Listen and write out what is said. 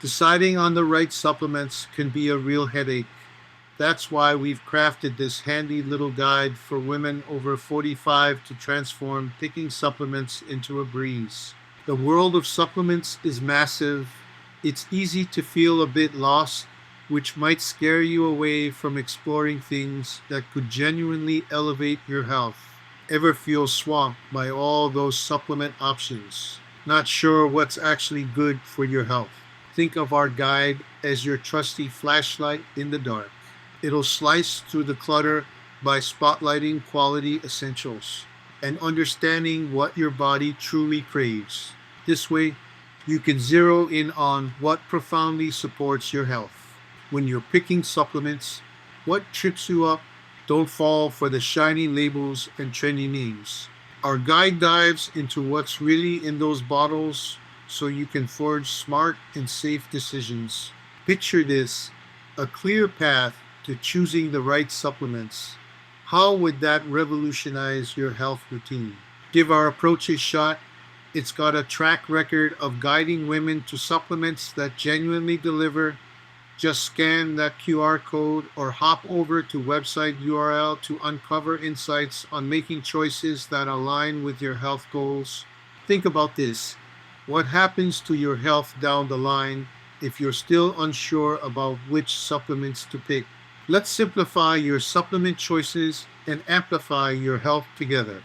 Deciding on the right supplements can be a real headache. That's why we've crafted this handy little guide for women over 45 to transform picking supplements into a breeze. The world of supplements is massive. It's easy to feel a bit lost, which might scare you away from exploring things that could genuinely elevate your health. Ever feel swamped by all those supplement options? Not sure what's actually good for your health? Think of our guide as your trusty flashlight in the dark. It'll slice through the clutter by spotlighting quality essentials and understanding what your body truly craves. This way, you can zero in on what profoundly supports your health. When you're picking supplements, what trips you up? Don't fall for the shiny labels and trendy names. Our guide dives into what's really in those bottles so you can forge smart and safe decisions. Picture this, a clear path to choosing the right supplements. How would that revolutionize your health routine? Give our approach a shot. It's got a track record of guiding women to supplements that genuinely deliver. Just scan that QR code or hop over to website URL to uncover insights on making choices that align with your health goals. Think about this. What happens to your health down the line if you're still unsure about which supplements to pick? Let's simplify your supplement choices and amplify your health together.